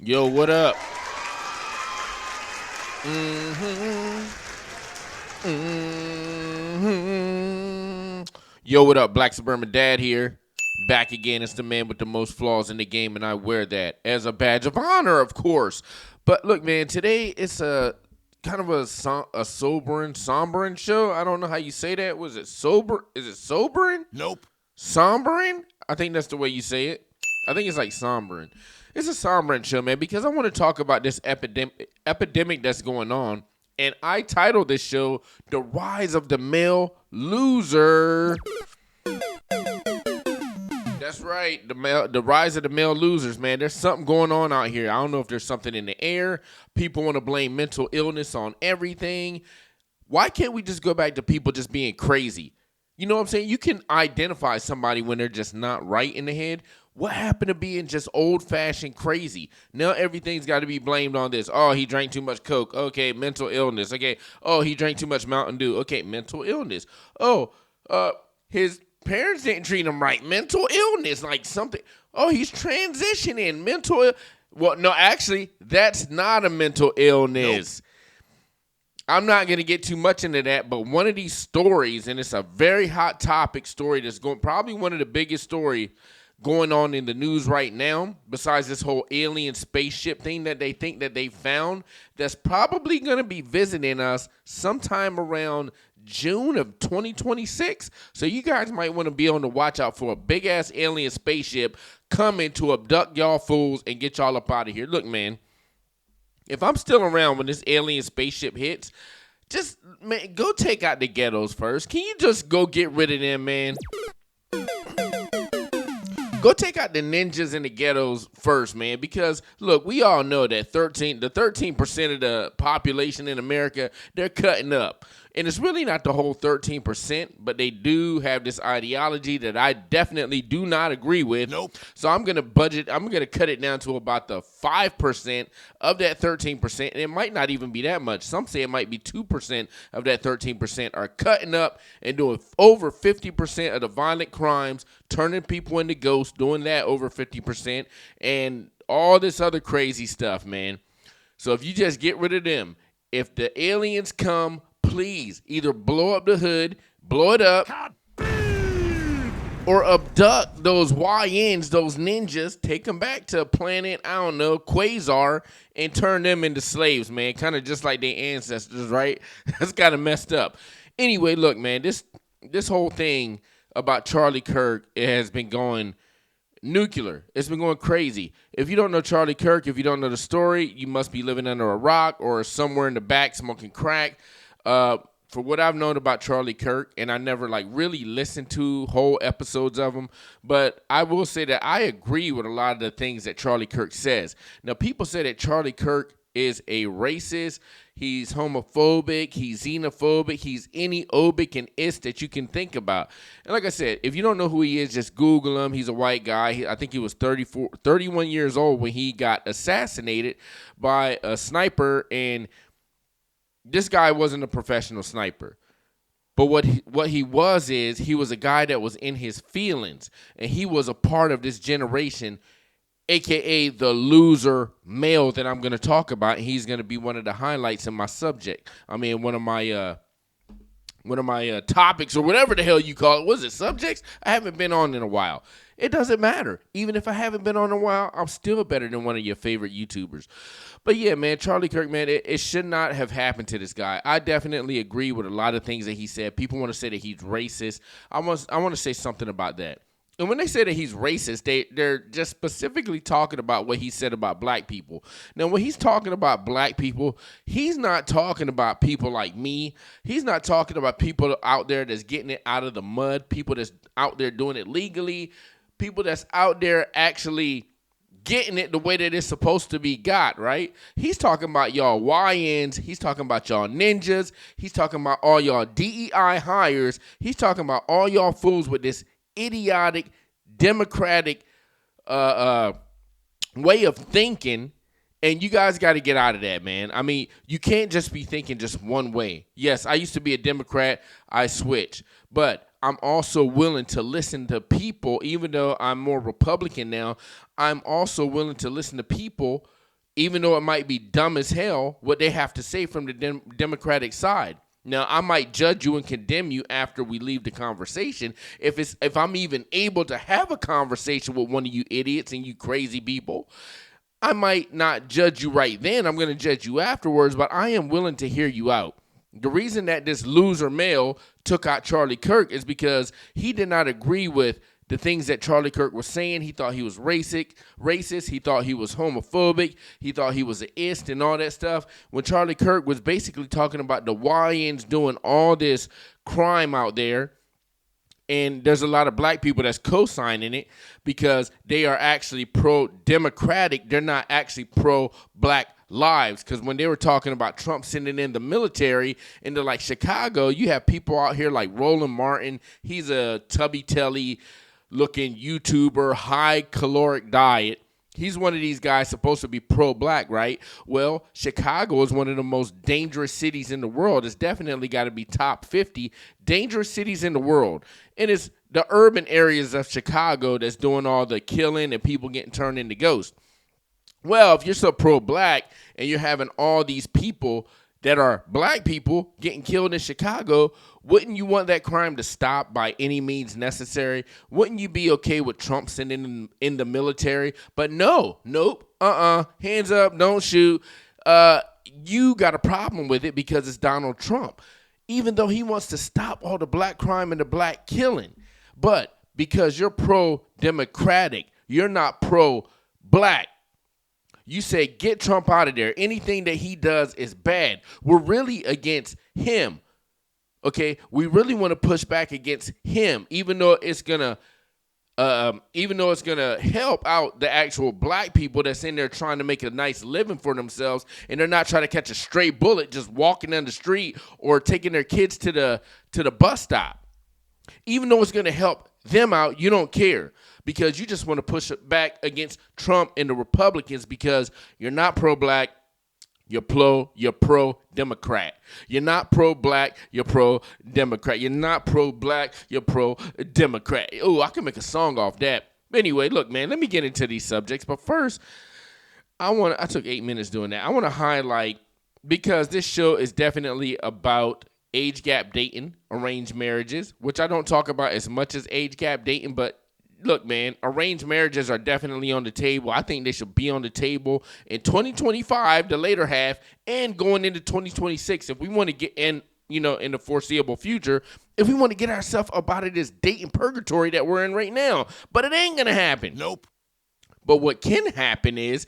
Yo, what up? Mm-hmm. Mm-hmm. Yo, what up? Black Suburban Dad here. Back again. It's the man with the most flaws in the game, and I wear that as a badge of honor, of course. But look, man, today it's a kind of a sombering show. I don't know how you say that. Was it sober? Is it sobering? Nope. Sombering? I think that's the way you say it. I think it's like sombering. It's a sombering show, man, because I want to talk about this epidemic that's going on. And I titled this show, The Rise of the Male Loser. That's right, the rise of the male losers, man. There's something going on out here. I don't know if there's something in the air. People want to blame mental illness on everything. Why can't we just go back to people just being crazy? You know what I'm saying? You can identify somebody when they're just not right in the head. What happened to being just old-fashioned crazy? Now everything's got to be blamed on this. Oh, he drank too much Coke. Okay, mental illness. Okay. Oh, he drank too much Mountain Dew. Okay, mental illness. Oh, his parents didn't treat him right. Mental illness, like something. Oh, he's transitioning. Well, no, actually, that's not a mental illness. Nope. I'm not going to get too much into that, but one of these stories, and it's a very hot topic story that's going, probably one of the biggest story going on in the news right now, besides this whole alien spaceship thing that they think that they found, that's probably going to be visiting us sometime around June of 2026. So you guys might want to be on the watch out for a big-ass alien spaceship coming to abduct y'all fools and get y'all up out of here. Look, man, if I'm still around when this alien spaceship hits, just, man, go take out the ghettos first. Can you just go get rid of them, man? Go take out the ninjas in the ghettos first, man, because, look, we all know that 13% of the population in America, they're cutting up. And it's really not the whole 13%, but they do have this ideology that I definitely do not agree with. Nope. So I'm going to cut it down to about the 5% of that 13%, and it might not even be that much. Some say it might be 2% of that 13% are cutting up and doing over 50% of the violent crimes, turning people into ghosts, doing that over 50%, and all this other crazy stuff, man. So if you just get rid of them, if the aliens come, please either blow up the hood, blow it up, or abduct those YNs, those ninjas, take them back to a planet, I don't know, Quasar, and turn them into slaves, man. Kind of just like their ancestors, right? That's kind of messed up. Anyway, look, man, this whole thing about Charlie Kirk, it has been going nuclear. It's been going crazy. If you don't know Charlie Kirk, if you don't know the story, you must be living under a rock or somewhere in the back smoking crack. For what I've known about Charlie Kirk, and I never really listened to whole episodes of him, but I will say that I agree with a lot of the things that Charlie Kirk says. Now, people say that Charlie Kirk is a racist, he's homophobic, he's xenophobic, he's any obic and ist that you can think about. And like I said, if you don't know who he is, just Google him. He's a white guy. I think he was 31 years old when he got assassinated by a sniper, and this guy wasn't a professional sniper. But what he was is he was a guy that was in his feelings, and he was a part of this generation, a.k.a. the loser male that I'm going to talk about. And he's going to be one of the highlights in my subject. I mean, one of my topics or whatever the hell you call it. Was it subjects? I haven't been on in a while. It doesn't matter. Even if I haven't been on in a while, I'm still better than one of your favorite YouTubers. But yeah, man, Charlie Kirk, man, it should not have happened to this guy. I definitely agree with a lot of things that he said. People want to say that he's racist. I want to say something about that. And when they say that he's racist, they're just specifically talking about what he said about black people. Now, when he's talking about black people, he's not talking about people like me. He's not talking about people out there that's getting it out of the mud, people that's out there doing it legally, people that's out there actually getting it the way that it's supposed to be got, right? He's talking about y'all YNs. He's talking about y'all ninjas. He's talking about all y'all DEI hires. He's talking about all y'all fools with this idiotic, democratic way of thinking, and you guys got to get out of that, man. I mean, you can't just be thinking just one way. Yes, I used to be a Democrat. I switched. But I'm also willing to listen to people, even though I'm more Republican now, I'm also willing to listen to people even though it might be dumb as hell, what they have to say from the Democratic side. Now, I might judge you and condemn you after we leave the conversation. If I'm even able to have a conversation with one of you idiots and you crazy people, I might not judge you right then. I'm going to judge you afterwards, but I am willing to hear you out. The reason that this loser male took out Charlie Kirk is because he did not agree with the things that Charlie Kirk was saying. He thought he was racist. He thought he was homophobic. He thought he was an ist and all that stuff. When Charlie Kirk was basically talking about the YNs doing all this crime out there, and there's a lot of black people that's co-signing it because they are actually pro-democratic. They're not actually pro-black lives. Because when they were talking about Trump sending in the military into like Chicago, you have people out here like Roland Martin. He's a tubby-telly looking YouTuber, high caloric diet. He's one of these guys supposed to be pro-black, right? Well, Chicago is one of the most dangerous cities in the world. It's definitely got to be top 50 dangerous cities in the world. And it's the urban areas of Chicago that's doing all the killing and people getting turned into ghosts. Well, if you're so pro-black and you're having all these people that are black people getting killed in Chicago, wouldn't you want that crime to stop by any means necessary? Wouldn't you be okay with Trump sending in the military? But nope, hands up, don't shoot. You got a problem with it because it's Donald Trump, even though he wants to stop all the black crime and the black killing. But because you're pro-democratic, you're not pro-black. You say, get Trump out of there. Anything that he does is bad. We're really against him. Okay? We really want to push back against him, even though it's gonna help out the actual black people that's in there trying to make a nice living for themselves, and they're not trying to catch a stray bullet just walking down the street or taking their kids to the bus stop. Even though it's gonna help them out, you don't care. Because you just want to push it back against Trump and the Republicans because you're not pro-black, you're pro-Democrat. You're not pro-black, you're pro-Democrat. You're not pro-black, you're pro-Democrat. Oh, I can make a song off that. But anyway, look, man, let me get into these subjects. But first, I took 8 minutes doing that. I want to highlight, because this show is definitely about age gap dating, arranged marriages, which I don't talk about as much as age gap dating, but look, man, arranged marriages are definitely on the table. I think they should be on the table in 2025, the later half, and going into 2026. If we want to get in, in the foreseeable future, if we want to get ourselves up out of this dating purgatory that we're in right now. But it ain't going to happen. Nope. But what can happen is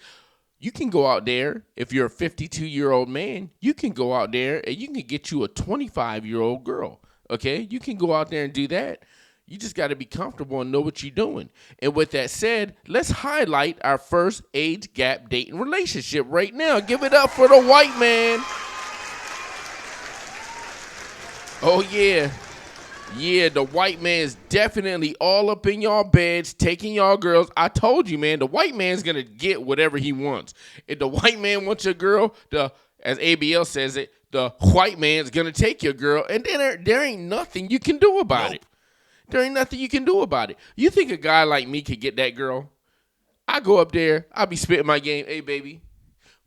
you can go out there. If you're a 52-year-old man, you can go out there and you can get you a 25-year-old girl. Okay? You can go out there and do that. You just got to be comfortable and know what you're doing. And with that said, let's highlight our first age gap dating relationship right now. Give it up for the white man. Oh, yeah. Yeah, the white man's definitely all up in y'all beds, taking y'all girls. I told you, man, the white man's going to get whatever he wants. If the white man wants your girl, as ABL says it, the white man's going to take your girl. And then there ain't nothing you can do about it. There ain't nothing you can do about it. You think a guy like me could get that girl? I go up there. I be spitting my game. Hey, baby,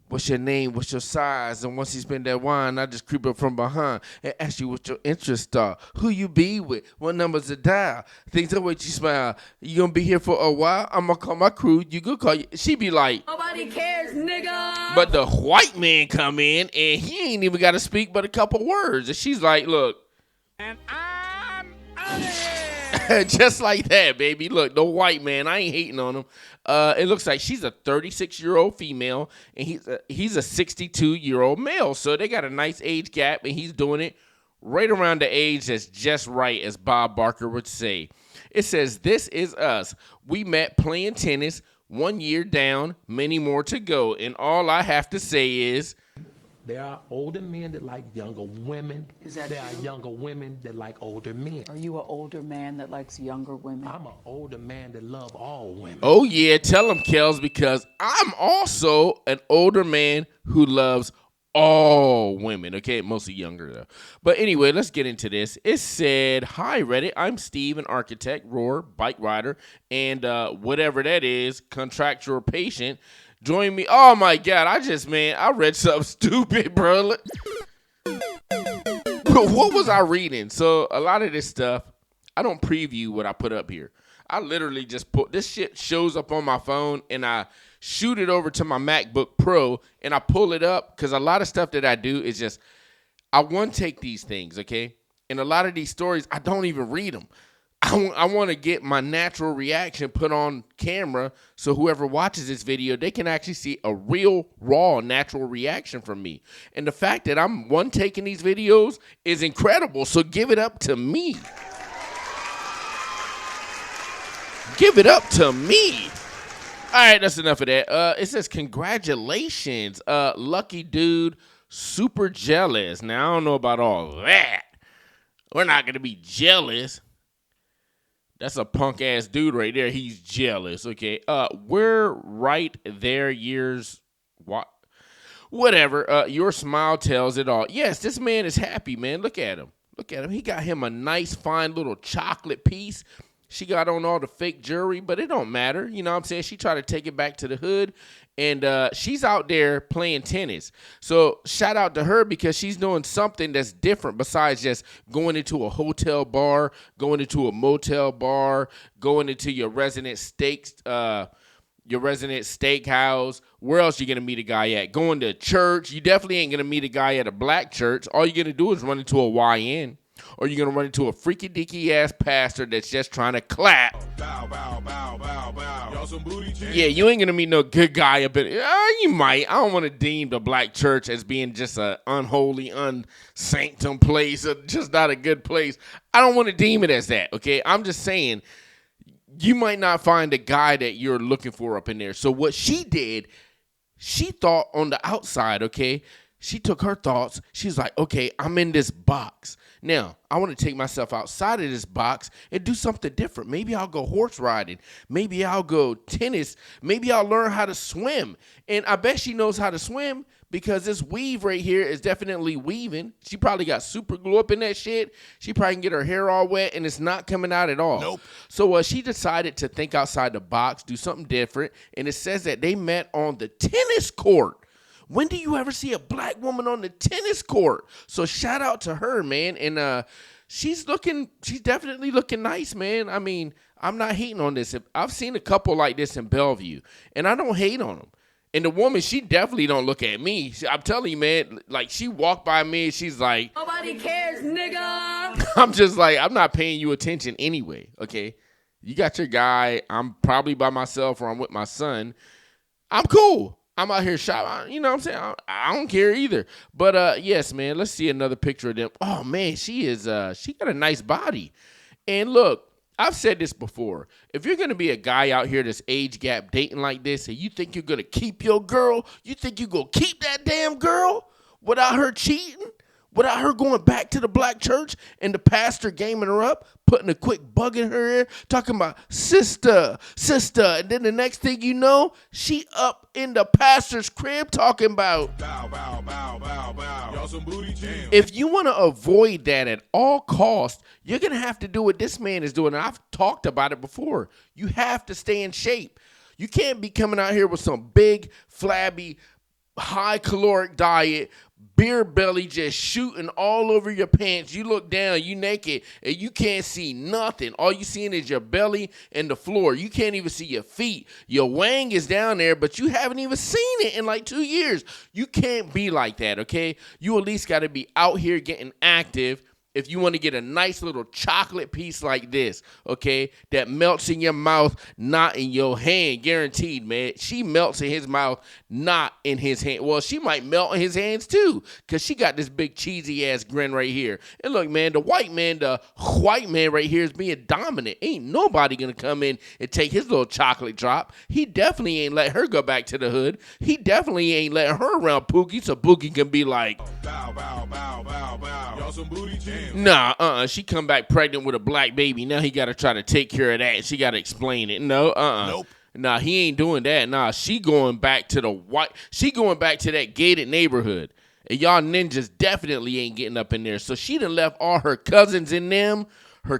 what's your name? What's your size? And once he spend that wine, I just creep up from behind and ask you what your interests are. Who you be with? What numbers to dial? Things that way you smile. You gonna be here for a while? I'm gonna call my crew. You go call you. She be like, nobody cares, nigga. But the white man come in and he ain't even got to speak but a couple words. And she's like, look. And I'm out of here. Just like that, baby. Look, the white man, I ain't hating on him. It looks like she's a 36-year-old female, and he's a 62-year-old male. So they got a nice age gap, and he's doing it right around the age that's just right, as Bob Barker would say. It says, this is us. We met playing tennis, 1 year down, many more to go. And all I have to say is, there are older men that like younger women. Is that there true? are younger women that like older men. Are you an older man that likes younger women? I'm an older man that love all women. Oh, yeah, tell him, Kels, because I'm also an older man who loves all women, okay? Mostly younger, though. But anyway, let's get into this. It said, hi, Reddit. I'm Steve, an architect, roar, bike rider, and whatever that is, contractual patient. Join me. Oh my God. I read something stupid, bro. What was I reading? So a lot of this stuff, I don't preview what I put up here. I literally just put this shit shows up on my phone and I shoot it over to my MacBook Pro and I pull it up because a lot of stuff that I do is just, I want to take these things, okay? And a lot of these stories, I don't even read them. I want to get my natural reaction put on camera so whoever watches this video, they can actually see a real, raw, natural reaction from me. And the fact that I'm taking these videos is incredible, so give it up to me. Give it up to me. All right, that's enough of that. It says, congratulations, lucky dude, super jealous. Now, I don't know about all that. We're not going to be jealous. That's a punk ass dude right there. He's jealous. Okay. We're right there years. What? Whatever. Your smile tells it all. Yes, this man is happy, man. Look at him. Look at him. He got him a nice, fine little chocolate piece. She got on all the fake jewelry, but it don't matter. You know what I'm saying? She tried to take it back to the hood, and she's out there playing tennis. So shout out to her because she's doing something that's different besides just going into a hotel bar, going into a motel bar, going into your resident steakhouse. Where else you going to meet a guy at? Going to church. You definitely ain't going to meet a guy at a black church. All you're going to do is run into a YN. Or you're going to run into a freaky deaky ass pastor that's just trying to clap. Bow, bow, bow, bow, bow. Y'all some booty cheeks? Yeah, you ain't going to meet no good guy up in you might. I don't want to deem the black church as being just an unholy, unsanctum place, just not a good place. I don't want to deem it as that, okay? I'm just saying you might not find a guy that you're looking for up in there. So what she did, she thought on the outside, okay? She took her thoughts. She's like, okay, I'm in this box. Now, I want to take myself outside of this box and do something different. Maybe I'll go horse riding. Maybe I'll go tennis. Maybe I'll learn how to swim. And I bet she knows how to swim because this weave right here is definitely weaving. She probably got super glue up in that shit. She probably can get her hair all wet and it's not coming out at all. Nope. So she decided to think outside the box, do something different. And it says that they met on the tennis court. When do you ever see a black woman on the tennis court? So shout out to her, man. And she's definitely looking nice, man. I mean, I'm not hating on this. I've seen a couple like this in Bellevue, and I don't hate on them. And the woman, she definitely don't look at me. I'm telling you, man, like she walked by me and she's like, nobody cares, nigga. I'm just like, I'm not paying you attention anyway, okay? You got your guy. I'm probably by myself or I'm with my son. I'm cool. I'm out here shopping. You know what I'm saying? I don't care either. But yes, man, let's see another picture of them. Oh, man, she got a nice body. And look, I've said this before. If you're going to be a guy out here that's age gap dating like this and you think you're going to keep your girl, you think you're going to keep that damn girl without her cheating? Without her going back to the black church and the pastor gaming her up, putting a quick bug in her ear, talking about sister. And then the next thing you know, she up in the pastor's crib talking about, bow, bow, bow, bow, bow. Y'all some booty jam. If you want to avoid that at all costs, you're going to have to do what this man is doing. And I've talked about it before. You have to stay in shape. You can't be coming out here with some big, flabby, high caloric diet, beer belly just shooting all over your pants. You look down, you naked, and you can't see nothing. All you seeing is your belly and the floor. You can't even see your feet. Your wang is down there, but you haven't even seen it in like 2 years. You can't be like that, okay? You at least got to be out here getting active if you want to get a nice little chocolate piece like this, okay, that melts in your mouth, not in your hand, guaranteed, man. She melts in his mouth, not in his hand. Well, she might melt in his hands too, because she got this big cheesy-ass grin right here. And look, man, the white man right here is being dominant. Ain't nobody going to come in and take his little chocolate drop. He definitely ain't let her go back to the hood. He definitely ain't letting her around Pookie, so Pookie can be like, bow, bow, bow, bow, bow. Y'all some booty jam. Nah, she come back pregnant with a black baby. Now he got to try to take care of that. She got to explain it. No, Nope. Nah, he ain't doing that. Nah, she going back to that gated neighborhood. And y'all ninjas definitely ain't getting up in there. So she done left all her cousins in them, her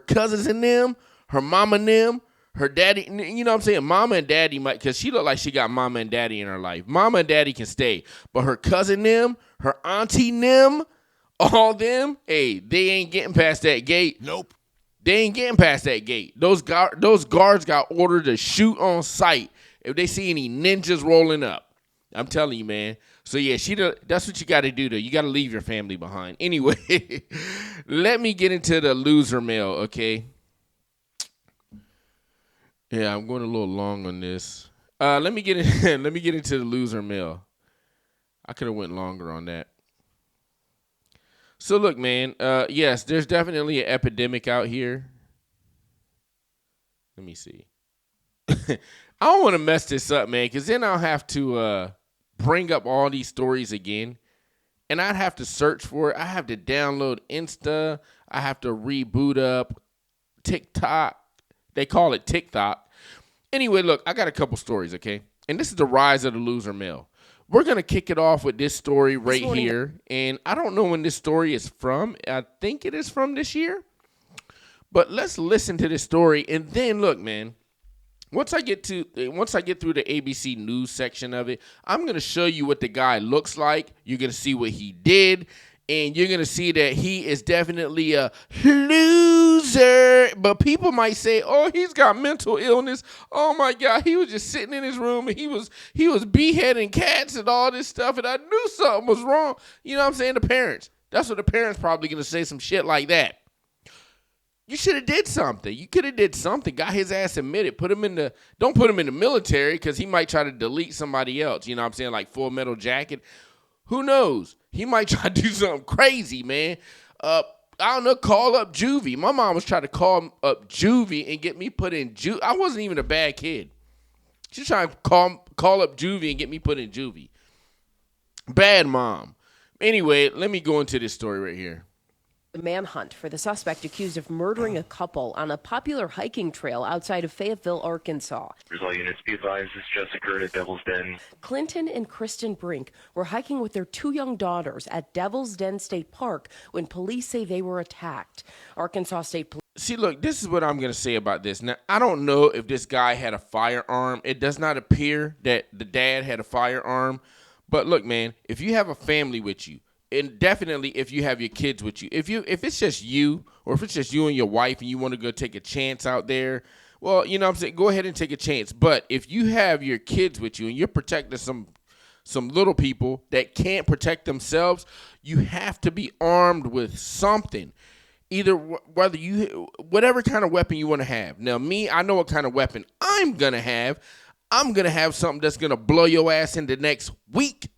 mama and them, Her daddy, you know what I'm saying? Mama and daddy might, because she look like she got mama and daddy in her life. Mama and daddy can stay. But her cousin them, her auntie them, all them, hey, they ain't getting past that gate. Nope. They ain't getting past that gate. Those guards got ordered to shoot on sight if they see any ninjas rolling up. I'm telling you, man. So, yeah, that's what you got to do, though. You got to leave your family behind. Anyway, let me get into the loser mail, okay? Yeah, I'm going a little long on this. Let me get into the loser mail. I could have went longer on that. So look, man. Yes, there's definitely an epidemic out here. Let me see. I don't want to mess this up, man, because then I'll have to bring up all these stories again, and I'd have to search for it. I have to download Insta. I have to reboot up TikTok. They call it TikTok. Anyway, look, I got a couple stories, okay? And this is the rise of the loser mail. We're going to kick it off with this story right here. And I don't know when this story is from. I think it is from this year. But let's listen to this story. And then, look, man, once I get through the ABC News section of it, I'm going to show you what the guy looks like. You're going to see what he did. And you're going to see that he is definitely a loser. But people might say, oh, he's got mental illness. Oh, my God, he was just sitting in his room and he was beheading cats and all this stuff. And I knew something was wrong. You know what I'm saying? The parents. That's what the parents probably going to say, some shit like that. You should have did something. You could have did something. Got his ass admitted. Don't put him in the military because he might try to delete somebody else. You know what I'm saying? Like Full Metal Jacket. Who knows? He might try to do something crazy, man. I don't know, call up juvie. My mom was trying to call up juvie and get me put in juvie. I wasn't even a bad kid. She's trying to call up juvie and get me put in juvie. Bad mom. Anyway, let me go into this story right here. The manhunt for the suspect accused of murdering a couple on a popular hiking trail outside of Fayetteville, Arkansas. All units be advised, this just occurred at Devil's Den. Clinton and Kristen Brink were hiking with their two young daughters at Devil's Den State Park when police say they were attacked. Arkansas State Police. See, look, this is what I'm going to say about this. Now, I don't know if this guy had a firearm. It does not appear that the dad had a firearm. But look, man, if you have a family with you, and definitely if you have your kids with you, if it's just you, or if it's just you and your wife and you want to go take a chance out there, well, you know what I'm saying, go ahead and take a chance. But if you have your kids with you and you're protecting some little people that can't protect themselves, you have to be armed with something. Either whatever kind of weapon you want to have. Now, me, I know what kind of weapon I'm going to have. I'm going to have something that's going to blow your ass into next week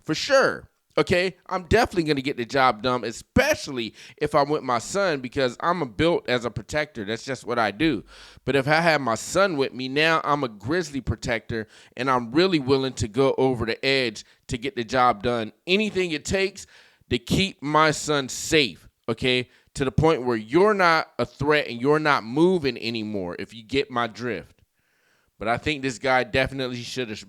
for sure. Okay, I'm definitely going to get the job done, especially if I'm with my son, because I'm built as a protector. That's just what I do. But if I have my son with me, now I'm a grizzly protector, and I'm really willing to go over the edge to get the job done. Anything it takes to keep my son safe, okay, to the point where you're not a threat and you're not moving anymore, if you get my drift. But I think this guy definitely should have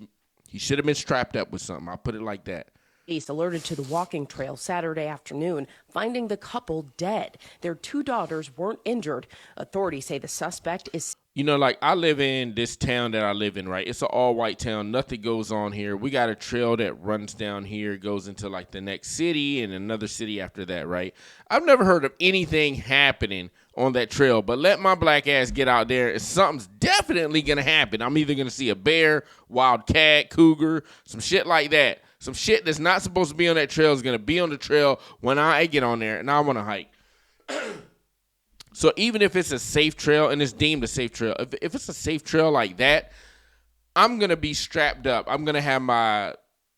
been strapped up with something. I'll put it like that. Police alerted to the walking trail Saturday afternoon, finding the couple dead. Their two daughters weren't injured. Authorities say the suspect is... You know, like, I live in this town that I live in, right? It's an all-white town. Nothing goes on here. We got a trail that runs down here, goes into, like, the next city and another city after that, right? I've never heard of anything happening on that trail, but let my black ass get out there and something's definitely going to happen. I'm either going to see a bear, wild cat, cougar, some shit like that. Some shit that's not supposed to be on that trail is going to be on the trail when I get on there and I want to hike. So even if it's a safe trail and it's deemed a safe trail, if it's a safe trail like that, I'm going to be strapped up. I'm going to have my,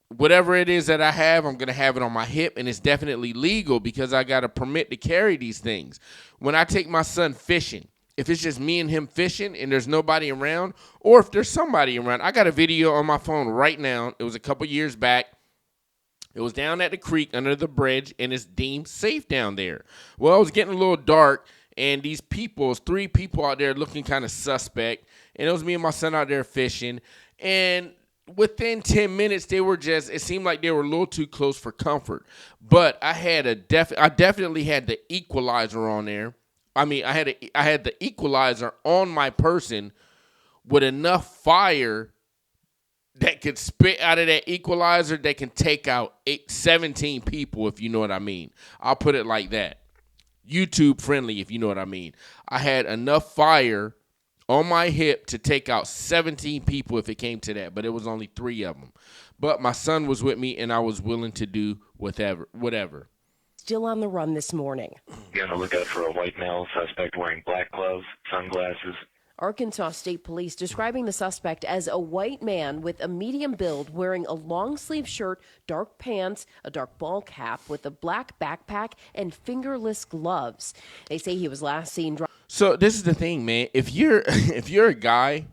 whatever it is that I have, I'm going to have it on my hip, and it's definitely legal because I got a permit to carry these things. When I take my son fishing, if it's just me and him fishing and there's nobody around, or if there's somebody around, I got a video on my phone right now. It was a couple years back. It was down at the creek under the bridge, and it's deemed safe down there. Well, it was getting a little dark, and these people, 3 people out there looking kind of suspect, and it was me and my son out there fishing, and within 10 minutes, it seemed like they were a little too close for comfort. But I had I definitely had the equalizer on there, I had the equalizer on my person with enough fire that could spit out of that equalizer that can take out 17 people, if you know what I mean. I'll put it like that. YouTube friendly, if you know what I mean. I had enough fire on my hip to take out 17 people if it came to that, but it was only 3 of them. But my son was with me, and I was willing to do whatever. Still on the run this morning. Be on the lookout for a white male suspect wearing black gloves, sunglasses. Arkansas State Police describing the suspect as a white man with a medium build wearing a long sleeve shirt, dark pants, a dark ball cap with a black backpack, and fingerless gloves. They say he was last seen driving. So this is the thing, man. If you're a guy,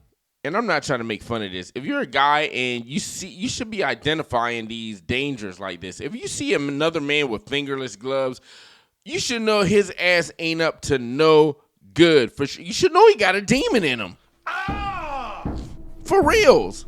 and I'm not trying to make fun of this, if you're a guy and you should be identifying these dangers like this. If you see another man with fingerless gloves, you should know his ass ain't up to no good. For sure. You should know he got a demon in him. For reals.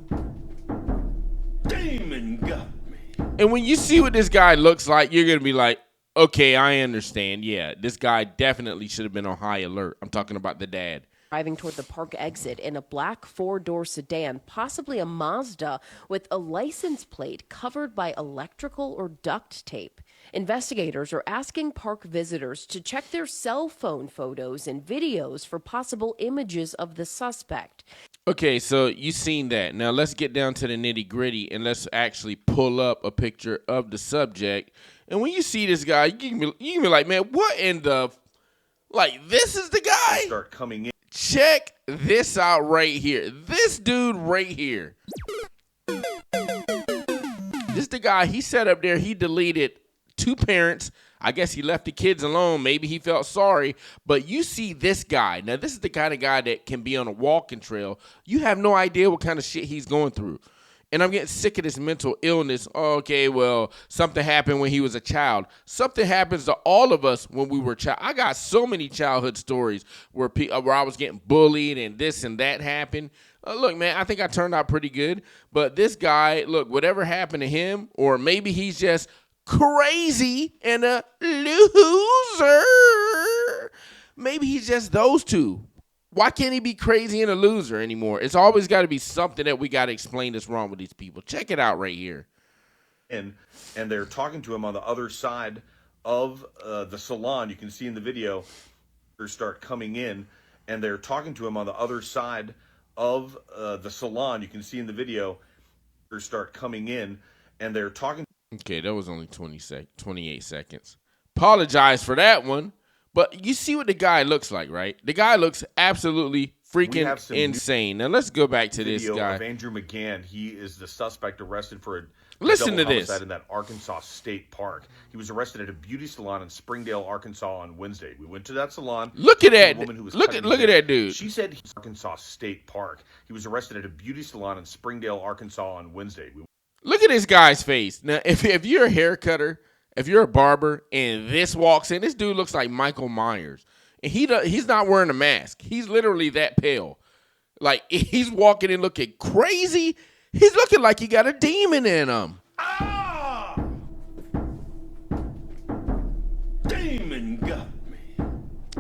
Demon got me. And when you see what this guy looks like, you're going to be like, okay, I understand. Yeah, this guy definitely should have been on high alert. I'm talking about the dad. Driving toward the park exit in a black 4-door sedan, possibly a Mazda, with a license plate covered by electrical or duct tape. Investigators are asking park visitors to check their cell phone photos and videos for possible images of the suspect. Okay, so you seen that. Now let's get down to the nitty gritty and let's actually pull up a picture of the subject. And when you see this guy, you can be like, man, what in the... Like, this is the guy? Start coming in. Check this out right here. This dude right here. This the guy, he sat up there, he deleted 2 parents. I guess he left the kids alone. Maybe he felt sorry. But you see this guy. Now, this is the kind of guy that can be on a walking trail. You have no idea what kind of shit he's going through. And I'm getting sick of this mental illness. Okay, well, something happened when he was a child. Something happens to all of us when we were child. I got so many childhood stories where I was getting bullied and this and that happened. Look, man, I think I turned out pretty good. But this guy, look, whatever happened to him, or maybe he's just crazy and a loser. Maybe he's just those two. Why can't he be crazy and a loser anymore? It's always got to be something that we got to explain that's wrong with these people. Check it out right here. And they're talking to him on the other side of the salon. You can see in the video, they start coming in, and they're talking to him on the other side of the salon. You can see in the video, they start coming in, and they're talking. Okay, that was only 28 seconds. Apologize for that one. But you see what the guy looks like, right? The guy looks absolutely freaking insane. Now let's go back to this guy. Of Andrew McGann. He is the suspect arrested for a Listen to double this. homicide in that Arkansas State Park. He was arrested at a beauty salon in Springdale, Arkansas on Wednesday. We went to that salon. Look at that. Woman who was Look at that dude. She said he's Arkansas State Park. He was arrested at a beauty salon in Springdale, Arkansas on Wednesday. Look at this guy's face. Now, if you're a hair cutter, if you're a barber and this walks in, this dude looks like Michael Myers. And he's not wearing a mask. He's literally that pale. Like, he's walking in looking crazy. He's looking like he got a demon in him. Demon got me.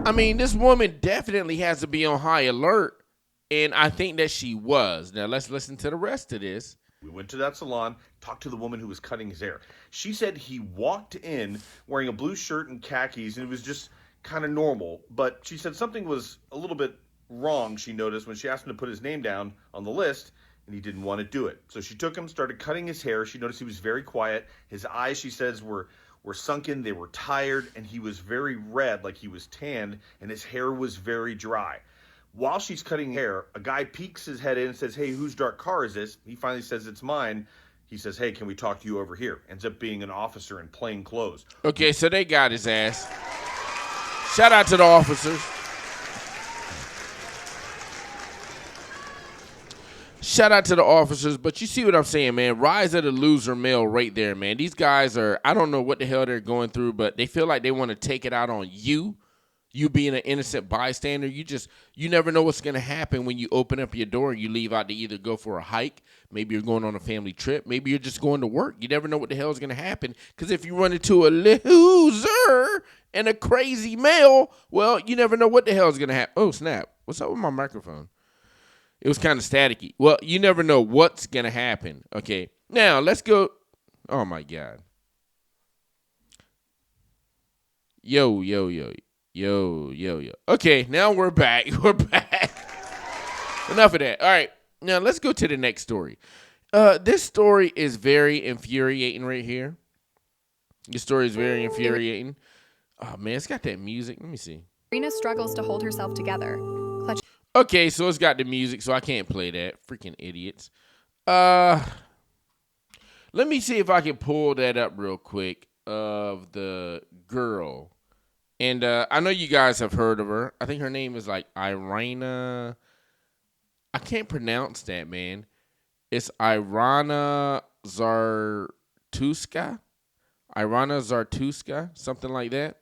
I mean, this woman definitely has to be on high alert. And I think that she was. Now, let's listen to the rest of this. We went to that salon, talked to the woman who was cutting his hair. She said he walked in wearing a blue shirt and khakis, and it was just kind of normal. But she said something was a little bit wrong, she noticed, when she asked him to put his name down on the list, and he didn't want to do it. So she took him, started cutting his hair. She noticed he was very quiet. His eyes, she says, were sunken. They were tired, and he was very red, like he was tanned, and his hair was very dry. While she's cutting hair, a guy peeks his head in and says, hey, whose dark car is this? He finally says, it's mine. He says, hey, can we talk to you over here? Ends up being an officer in plain clothes. Okay, so they got his ass. Shout out to the officers. Shout out to the officers, but you see what I'm saying, man. Rise of the loser male right there, man. These guys are, I don't know what the hell they're going through, but they feel like they want to take it out on you. you being an innocent bystander. You never know what's going to happen when you open up your door and you leave out to either go for a hike. Maybe you're going on a family trip. Maybe you're just going to work. You never know what the hell is going to happen. Because if you run into a loser and a crazy male, well, you never know what the hell is going to happen. Oh, snap. What's up with my microphone? It was kind of staticky. Well, you never know what's going to happen. Okay. Now, let's go. Oh, my God. Yo. Okay, now we're back. We're back. Enough of that. All right. Now, let's go to the next story. This story is very infuriating right here. This story is very infuriating. Oh, man, it's got that music. Let me see. Serena struggles to hold herself together. Okay, so it's got the music, so I can't play that. Freaking idiots. Let me see if I can pull that up real quick of the girl. And I know you guys have heard of her. I think her name is like Irina. I can't pronounce that, man. It's Irina Zartuska. Irina Zartuska, something like that.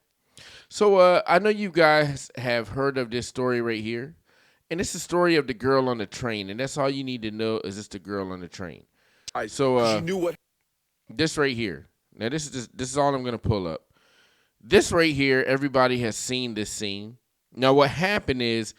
So I know you guys have heard of this story right here. And it's the story of the girl on the train. And that's all you need to know is it's the girl on the train. So she knew what. This right here. Now, this is all I'm going to pull up. This right here, everybody has seen this scene. Now, what happened is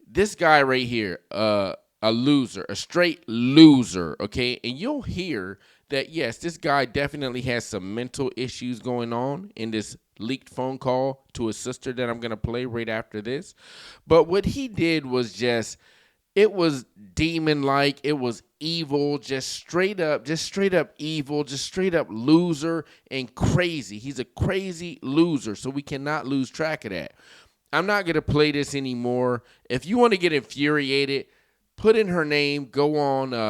this guy right here, a loser, a straight loser, okay? And you'll hear that, yes, this guy definitely has some mental issues going on in this leaked phone call to his sister that I'm going to play right after this. But what he did was it was demon-like. It was evil, just straight up evil, just straight up loser and crazy. He's a crazy loser, so we cannot lose track of that. I'm not going to play this anymore. If you want to get infuriated, put in her name, go on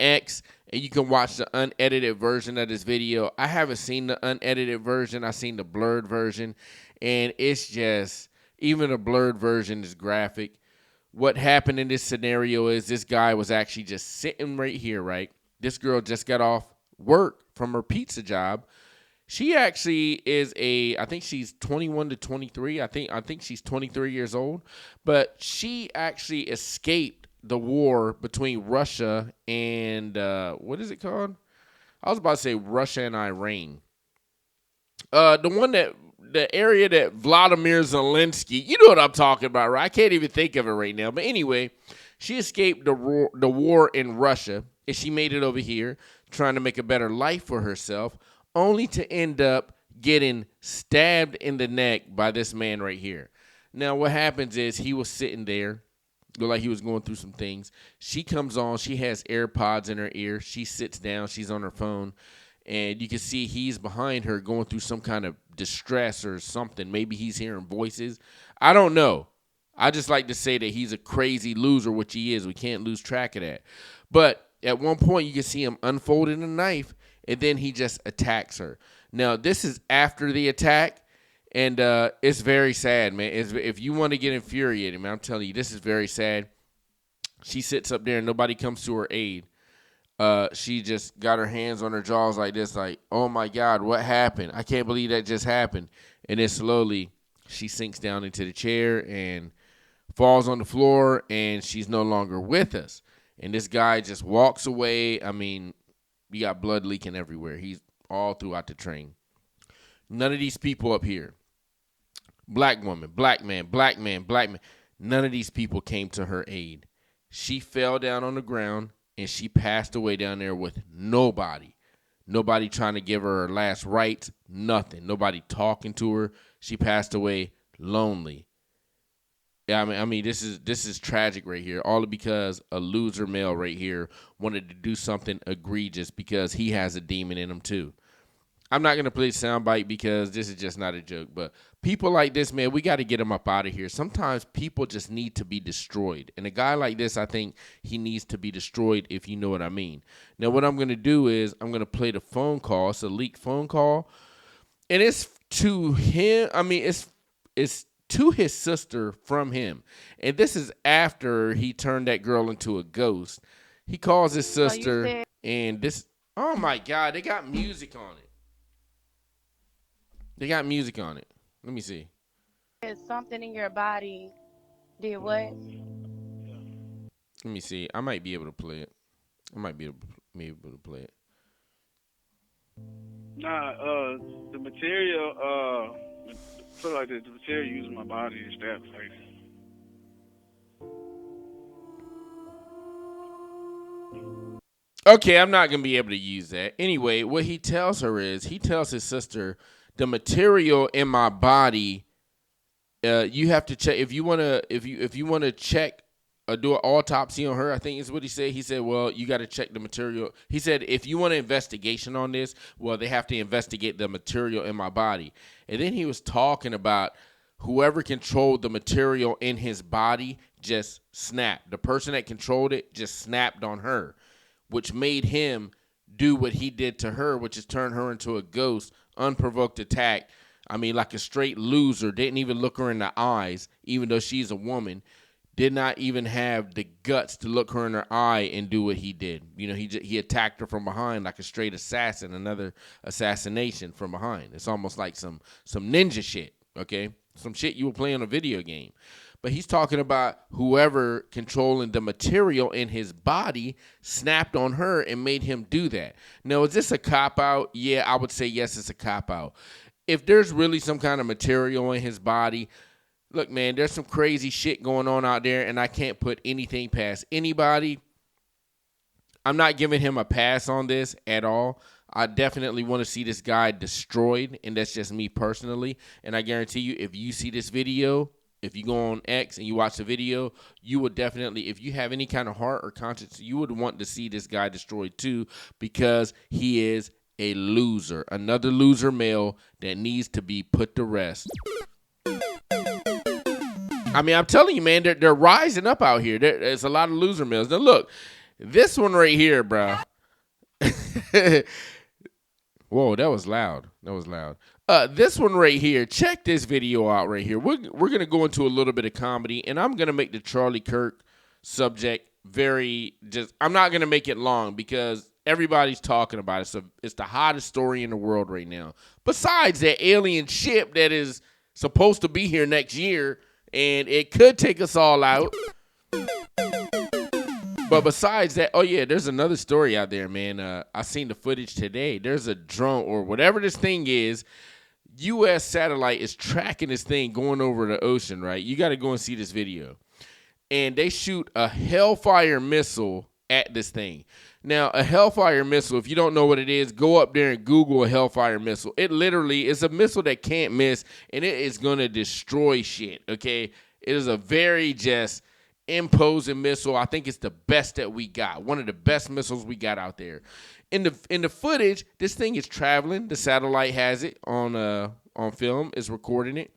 X, and you can watch the unedited version of this video. I haven't seen the unedited version. I've seen the blurred version, and it's just, even the blurred version is graphic. What happened in this scenario is this guy was actually just sitting right here, right? This girl just got off work from her pizza job. She actually is I think she's 21 to 23. I think she's 23 years old. But she actually escaped the war between Russia and, what is it called? I was about to say Russia and Iran. The area that Vladimir Zelensky, you know what I'm talking about, right? I can't even think of it right now. But anyway, she escaped the war in Russia, and she made it over here trying to make a better life for herself, only to end up getting stabbed in the neck by this man right here. Now, what happens is he was sitting there, looked like he was going through some things. She comes on. She has AirPods in her ear. She sits down. She's on her phone. And you can see he's behind her going through some kind of distress or something. Maybe he's hearing voices. I don't know. I just like to say that he's a crazy loser, which he is. We can't lose track of that. But at one point, you can see him unfolding a knife, and then he just attacks her. Now, this is after the attack, and it's very sad, man. If you want to get infuriated, man, I'm telling you, this is very sad. She sits up there, and nobody comes to her aid. She just got her hands on her jaws like this, like, oh my God, what happened? I can't believe that just happened. And then slowly she sinks down into the chair and falls on the floor, and she's no longer with us. And this guy just walks away. I mean, you got blood leaking everywhere. He's all throughout the train. None of these people up here, black woman, black man, black man, black man, none of these people came to her aid. She fell down on the ground, and she passed away down there with nobody. Nobody trying to give her last rites, nothing. Nobody talking to her. She passed away lonely. Yeah, I mean, this is tragic right here. All because a loser male right here wanted to do something egregious because he has a demon in him too. I'm not going to play soundbite because this is just not a joke. But people like this, man, we got to get them up out of here. Sometimes people just need to be destroyed. And a guy like this, I think he needs to be destroyed, if you know what I mean. Now, what I'm going to do is I'm going to play the phone call. It's a leaked phone call. And it's to him. I mean, it's to his sister from him. And this is after he turned that girl into a ghost. He calls his sister. And this, oh, my God, they got music on it. They got music on it. Let me see. Something in your body did what? Let me see. I might be able to play it. I might be able to play it. Nah, the material, feel like the material using my body is that place. Okay, I'm not gonna be able to use that. Anyway, what he tells her is he tells his sister, the material in my body, you have to check if you wanna check do an autopsy on her. I think is what he said. He said, well, you got to check the material. He said, if you want an investigation on this, well, they have to investigate the material in my body. And then he was talking about whoever controlled the material in his body just snapped. The person that controlled it just snapped on her, which made him do what he did to her, which is turn her into a ghost, unprovoked attack. I mean, like a straight loser, didn't even look her in the eyes, even though she's a woman, did not even have the guts to look her in her eye and do what he did. You know, he attacked her from behind like a straight assassin, another assassination from behind. It's almost like some ninja shit, okay? Some shit you would play on a video game. But he's talking about whoever controlling the material in his body snapped on her and made him do that. Now, is this a cop-out? Yeah, I would say yes, it's a cop-out. If there's really some kind of material in his body, look, man, there's some crazy shit going on out there, and I can't put anything past anybody. I'm not giving him a pass on this at all. I definitely want to see this guy destroyed, and that's just me personally. And I guarantee you, if you see this video, if you go on X and you watch the video, you would definitely, if you have any kind of heart or conscience, you would want to see this guy destroyed too, because he is a loser, another loser male that needs to be put to rest. I mean, I'm telling you, man, they're rising up out here. There's a lot of loser males. Now, look, this one right here, bro. Whoa, that was loud. That was loud. This one right here, check this video out right here. We're going to go into a little bit of comedy, and I'm going to make the Charlie Kirk subject I'm not going to make it long because everybody's talking about it. So it's the hottest story in the world right now. Besides that alien ship that is supposed to be here next year, and it could take us all out. But besides that, oh yeah, there's another story out there, man. I seen the footage today. There's a drone or whatever this thing is. U.S. satellite is tracking this thing going over the ocean, right? You got to go and see this video. And they shoot a Hellfire missile at this thing. Now, a Hellfire missile, if you don't know what it is, go up there and Google a Hellfire missile. It literally is a missile that can't miss, and it is going to destroy shit, okay? It is a very just imposing missile. I think it's the best that we got, one of the best missiles we got out there. In the footage, this thing is traveling. The satellite has it on film, is recording it.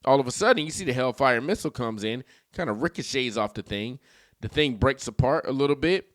All of a sudden, you see the Hellfire missile comes in, kind of ricochets off the thing. The thing breaks apart a little bit.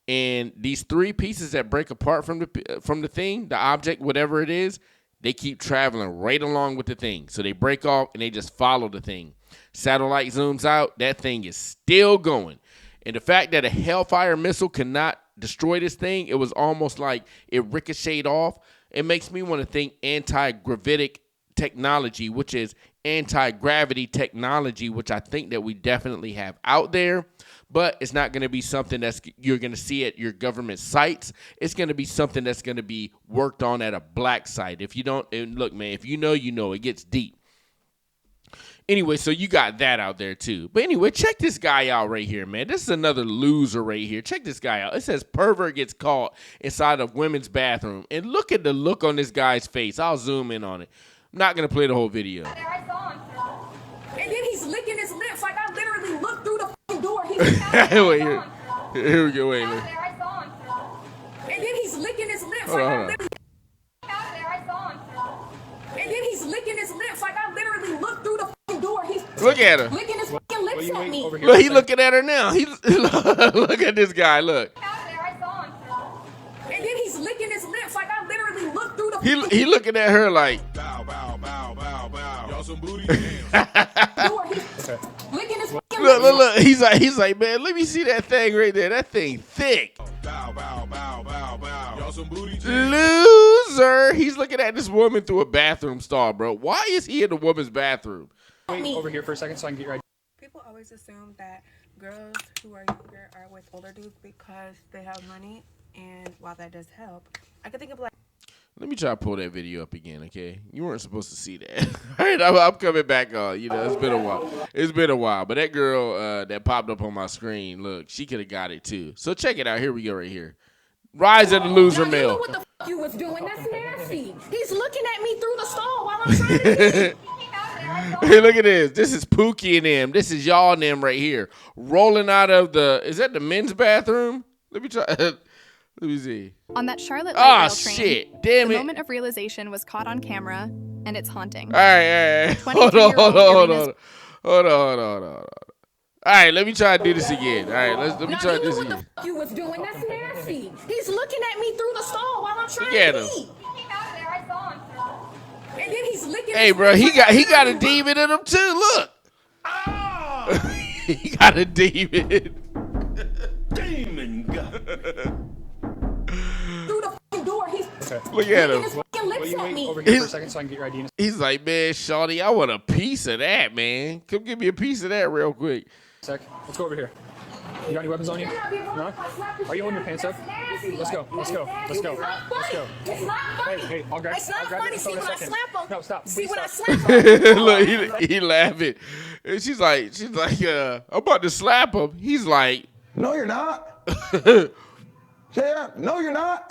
And these three pieces that break apart from the thing, the object, whatever it is, they keep traveling right along with the thing. So they break off and they just follow the thing. Satellite zooms out. That thing is still going. And the fact that a Hellfire missile cannot destroy this thing, it was almost like it ricocheted off. It makes me want to think anti-gravitic technology, which is anti-gravity technology, which I think that we definitely have out there. But it's not going to be something that's you're going to see at your government sites. It's going to be something that's going to be worked on at a black site. If you don't, and look, man, if you know, it gets deep. Anyway, so you got that out there too. But anyway, check this guy out right here, man. This is another loser right here. Check this guy out. It says pervert gets caught inside of women's bathroom. And look at the look on this guy's face. I'll zoom in on it. I'm not going to play the whole video. I saw him. And then he's licking his lips like I literally looked through the door. He's wait, here we go. Wait. I saw him. And then he's licking his lips Hold on. I saw him. And then he's licking his lips like I literally looked through the door. He's look at her. licking his lips at me. Look, he looking at her now. Look at this guy. Look. I saw him. And then he's licking his lips like I literally looked through the He looking at her like. Look. He's like, man, let me see that thing right there. That thing thick. Loser. He's looking at this woman through a bathroom stall, bro. Why is he in the woman's bathroom? Wait over here for a second so I can get your ID. People always assume that girls who are younger are with older dudes because they have money, and while that does help, I could think of like. Let me try to pull that video up again, okay? You weren't supposed to see that. All right, I'm coming back on. You know, it's been a while. It's been a while. But that girl that popped up on my screen, look, she could have got it too. So check it out. Here we go right here. Rise of the loser Now, male. you know what the f you was doing? That's nasty. He's looking at me through the stall while I'm trying to eat. Hey, look at this. This is Pookie and them. This is y'all and them right here. Rolling out of the, is that the men's bathroom? Let me try. Let me see. On that Charlotte light rail train, shit. Damn the it. moment of realization was caught on camera, and it's haunting. All right. Hold on. All right, let me try to do this again. All right, let me try this again. What the f you was doing? That's nasty. He's looking at me through the stall while I'm trying Look at to him. eat. And then he's licking. Hey, bro, he got a demon in him too. Look. He got a demon. Demon got. Through the f***ing door. He's Look at him. his f***ing lips at me. Over here for a second so I can get your ID. He's like, man, shawty, I want a piece of that, man. Come give me a piece of that real quick. Sec. Let's go over here. You got any weapons on you? No? Are you holding your pants up? Let's go. Let's go. Let's go. Let's go. It's not funny. Hey, I'll grab It's not I'll grab funny. your See phone in when a I second. slap him. No, stop. See Please when I stop. slap him. Look, he laughing. And she's like, I'm about to slap him. He's like, no, you're not. Yeah, no, you're not.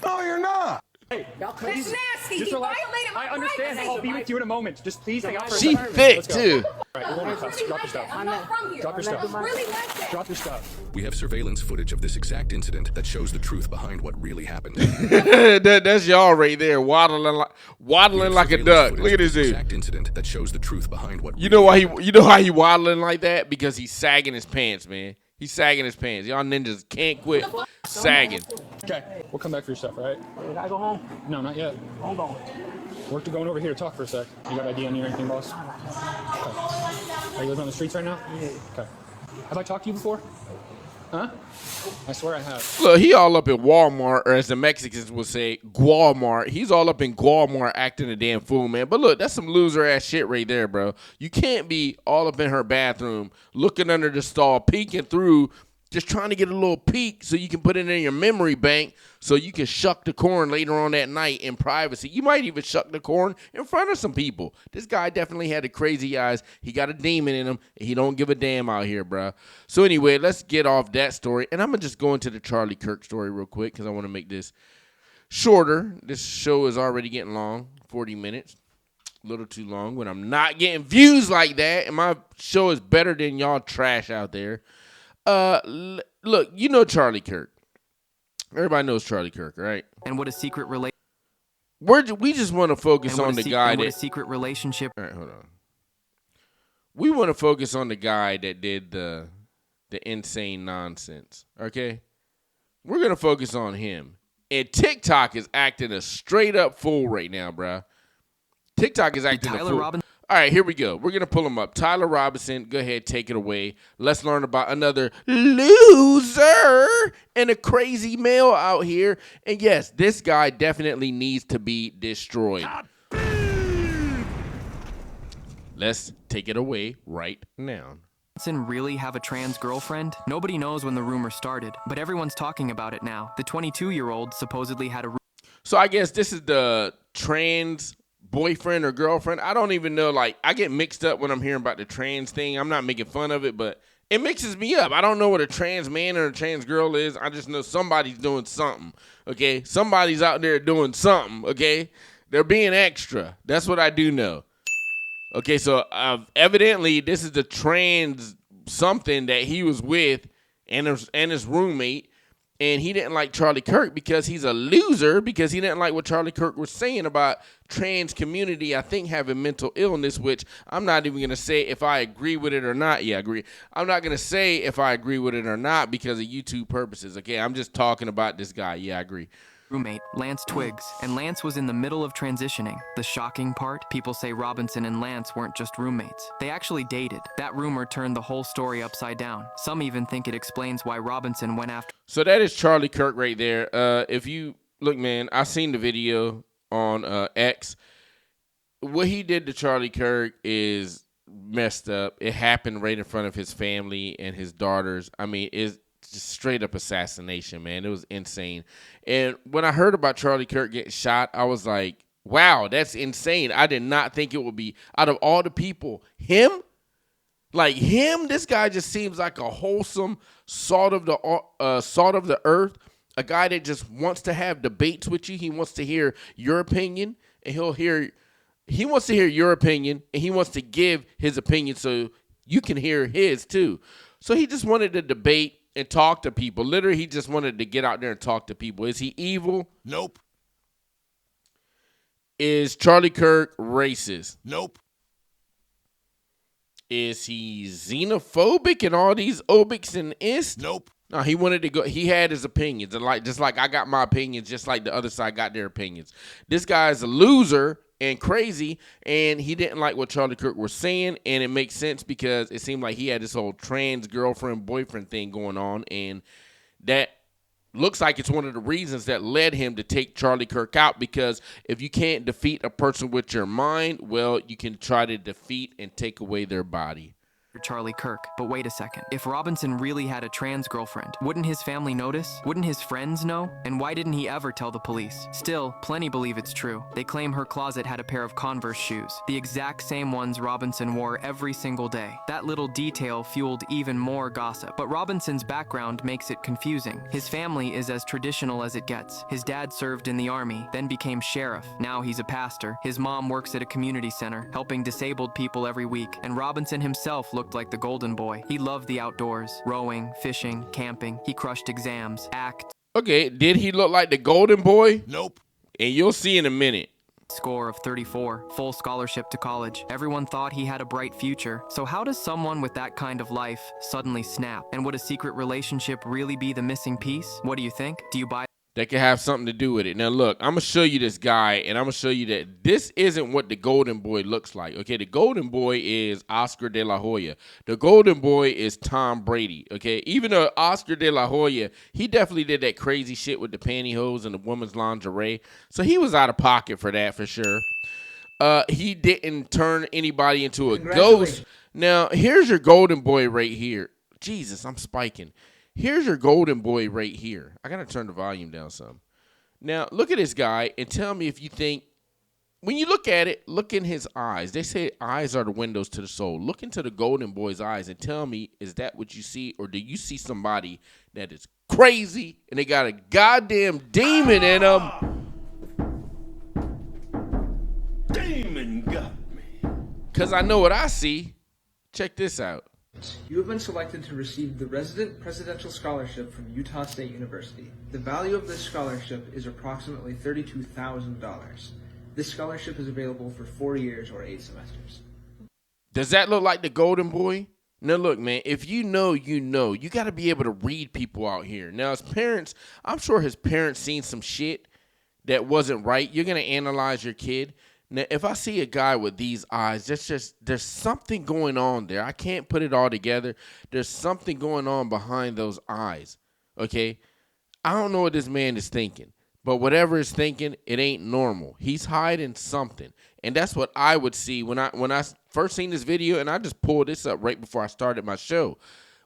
No, you're not. Hey, That's nasty. Just He relax. violated my I understand. privacy. I'll be with you in a moment. Just please hang out for a she second. thick Let's go. too. All right, we're going to class. Drop your stuff. I'm not from here. Drop your stuff. Really like that. Drop your stuff. We have surveillance footage of this exact incident that shows the truth behind what really happened. That's y'all right there, waddling like a duck. Look at this dude. Exact incident that shows the truth behind what. You know why you know how he waddling like that? Because he's sagging his pants, man. He's sagging his pants. Y'all ninjas can't quit sagging. Okay, we'll come back for your stuff, all right? Did I go home? No, not yet. Hold on. We're going over here to talk for a sec. You got ID on you or anything, boss? Okay. Are you living on the streets right now? Yeah. Okay. Have I talked to you before? Huh? I swear I have. Look, he all up in Walmart, or as the Mexicans would say, Gualmart. He's all up in Gualmart acting a damn fool, man. But look, that's some loser ass shit right there, bro. You can't be all up in her bathroom, looking under the stall, peeking through, just trying to get a little peek so you can put it in your memory bank so you can shuck the corn later on that night in privacy. You might even shuck the corn in front of some people. This guy definitely had the crazy eyes. He got a demon in him, and he don't give a damn out here, bro. So anyway, let's get off that story, and I'm going to just go into the Charlie Kirk story real quick because I want to make this shorter. This show is already getting long, 40 minutes. A little too long when I'm not getting views like that, and my show is better than y'all trash out there. Look, you know Charlie Kirk. Everybody knows Charlie Kirk, right? And what a secret relation. We just want to focus on the guy that. What a secret relationship. All right, hold on. We want to focus on the guy that did the insane nonsense. Okay, we're gonna focus on him. And TikTok is acting a straight up fool right now, bro. TikTok is acting a fool. All right, here we go. We're going to pull him up. Tyler Robinson, go ahead, take it away. Let's learn about another loser and a crazy male out here. And yes, this guy definitely needs to be destroyed. Let's take it away right now. Really have a trans girlfriend? Nobody knows when the rumor started, but everyone's talking about it now. The 22-year-old supposedly had a... So I guess this is the trans boyfriend or girlfriend. I don't even know. Like, I get mixed up when I'm hearing about the trans thing. I'm not making fun of it, but it mixes me up. I don't know what a trans man or a trans girl is. I just know somebody's doing something, okay? Somebody's out there doing something, okay? They're being extra. That's what I do know. Okay, so evidently this is the trans something that he was with and his roommate. And he didn't like Charlie Kirk because he's a loser, because he didn't like what Charlie Kirk was saying about trans community, I think, having mental illness, which I'm not even going to say if I agree with it or not. Yeah, I agree. I'm not going to say if I agree with it or not because of YouTube purposes. Okay, I'm just talking about this guy. Yeah, I agree. roommate, Lance Twiggs, and Lance was in the middle of transitioning. The shocking part, people say Robinson and Lance weren't just roommates. They actually dated. That rumor turned the whole story upside down. Some even think it explains why Robinson went after. So that is Charlie Kirk right there. If you look, man, I seen the video on X. What he did to Charlie Kirk is messed up. It happened right in front of his family and his daughters. I mean, it's just straight up assassination, man. It was insane. And when I heard about Charlie Kirk getting shot, I was like, wow, that's insane. I did not think it would be, out of all the people, him? Like him, this guy just seems like a wholesome salt of the earth, a guy that just wants to have debates with you. He wants to hear your opinion, and he wants to hear your opinion, and he wants to give his opinion so you can hear his too. So he just wanted to debate and talk to people. Literally, he just wanted to get out there and talk to people. Is he evil? Nope. Is Charlie Kirk racist? Nope. Is he xenophobic and all these obics and ists? Nope. No, he wanted to go. He had his opinions, and just like I got my opinions, just like the other side got their opinions. This guy's a loser and crazy, and he didn't like what Charlie Kirk was saying, and it makes sense because it seemed like he had this whole trans girlfriend boyfriend thing going on, and that looks like it's one of the reasons that led him to take Charlie Kirk out, because if you can't defeat a person with your mind, well, you can try to defeat and take away their body. Charlie Kirk. But wait a second. If Robinson really had a trans girlfriend, wouldn't his family notice? Wouldn't his friends know? And why didn't he ever tell the police? Still, plenty believe it's true. They claim her closet had a pair of Converse shoes, the exact same ones Robinson wore every single day. That little detail fueled even more gossip. But Robinson's background makes it confusing. His family is as traditional as it gets. His dad served in the army, then became sheriff. Now he's a pastor. His mom works at a community center, helping disabled people every week. And Robinson himself looked like the golden boy. He loved the outdoors, rowing, fishing, camping. He crushed exams, Okay, did he look like the golden boy? Nope. And you'll see in a minute. Score of 34, full scholarship to college. Everyone thought he had a bright future. So how does someone with that kind of life suddenly snap? And would a secret relationship really be the missing piece? What do you think? Do you buy? That could have something to do with it. Now, look, I'm going to show you this guy, and I'm going to show you that this isn't what the golden boy looks like. Okay, the golden boy is Oscar de la Hoya. The golden boy is Tom Brady. Okay, even though Oscar de la Hoya, he definitely did that crazy shit with the pantyhose and the woman's lingerie. So he was out of pocket for that for sure. He didn't turn anybody into a ghost. Now, here's your golden boy right here. Jesus, I'm spiking. Here's your golden boy right here. I got to turn the volume down some. Now, look at this guy and tell me if you think, when you look at it, look in his eyes. They say eyes are the windows to the soul. Look into the golden boy's eyes and tell me, is that what you see? Or do you see somebody that is crazy and they got a goddamn demon in them? Demon got me. Because I know what I see. Check this out. You have been selected to receive the Resident Presidential Scholarship from Utah State University. The value of this scholarship is approximately $32,000. This scholarship is available for 4 years or 8 semesters. Does that look like the golden boy? Now, look, man, if you know, you know. You got to be able to read people out here. Now, his parents, I'm sure his parents seen some shit that wasn't right. You're going to analyze your kid. Now, if I see a guy with these eyes, there's something going on there. I can't put it all together. There's something going on behind those eyes, okay? I don't know what this man is thinking, but whatever he's thinking, it ain't normal. He's hiding something, and that's what I would see when I first seen this video, and I just pulled this up right before I started my show.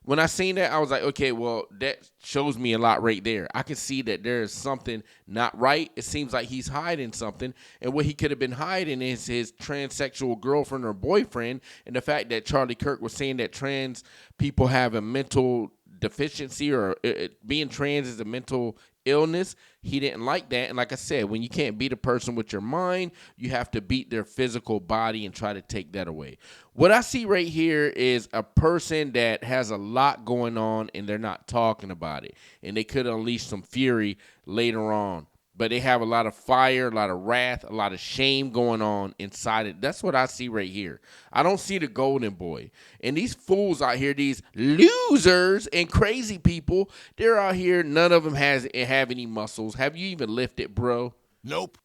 When I seen that, I was like, okay, well, that shows me a lot right there. I can see that there is something not right. It seems like he's hiding something. And what he could have been hiding is his transsexual girlfriend or boyfriend. And the fact that Charlie Kirk was saying that trans people have a mental deficiency or being trans is a mental illness. He didn't like that. And like I said, when you can't beat a person with your mind, you have to beat their physical body and try to take that away. What I see right here is a person that has a lot going on and they're not talking about it. And they could unleash some fury later on. but they have a lot of fire, a lot of wrath, a lot of shame going on inside it. That's what I see right here. I don't see the golden boy. And these fools out here, these losers and crazy people, they're out here. None of them have any muscles. Have you even lifted, bro? Nope.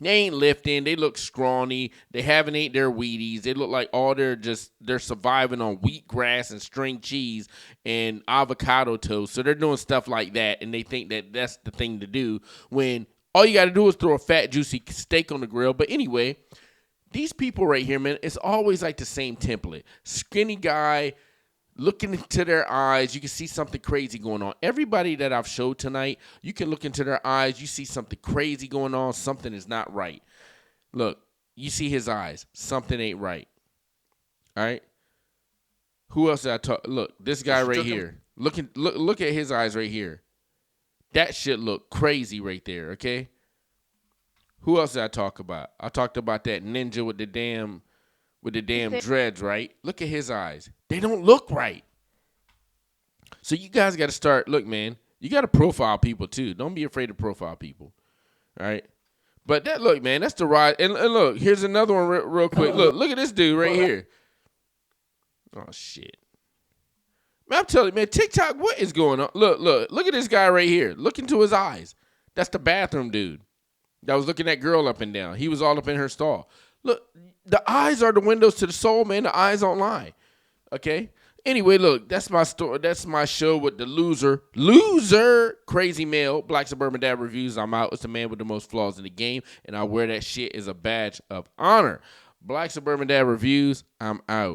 They ain't lifting. They look scrawny. They haven't ate their Wheaties. They look like they're surviving on wheatgrass and string cheese and avocado toast. So they're doing stuff like that, and they think that that's the thing to do when all you got to do is throw a fat, juicy steak on the grill. But anyway, these people right here, man, it's always like the same template. Skinny guy, looking into their eyes, you can see something crazy going on. Everybody that I've showed tonight, you can look into their eyes, you see something crazy going on, something is not right. Look, you see his eyes, something ain't right. All right? Who else did I talk? Look, this guy right here. Look at his eyes right here. That shit look crazy right there, okay? Who else did I talk about? I talked about that ninja with the damn dreads, right? Look at his eyes. They don't look right. So you guys got to start, look, man, you got to profile people too. Don't be afraid to profile people. All right? But look, man, that's the rise. And look, here's another one real quick. Look at this dude right here. Oh, shit. Man, I'm telling you, man, TikTok, what is going on? Look at this guy right here. Look into his eyes. That's the bathroom dude that was looking that girl up and down. He was all up in her stall. Look, the eyes are the windows to the soul, man. The eyes don't lie. Okay? Anyway, look, that's my story. That's my show with the loser, crazy male, Black Suburban Dad Reviews. I'm out. It's the man with the most flaws in the game, and I wear that shit as a badge of honor. Black Suburban Dad Reviews, I'm out.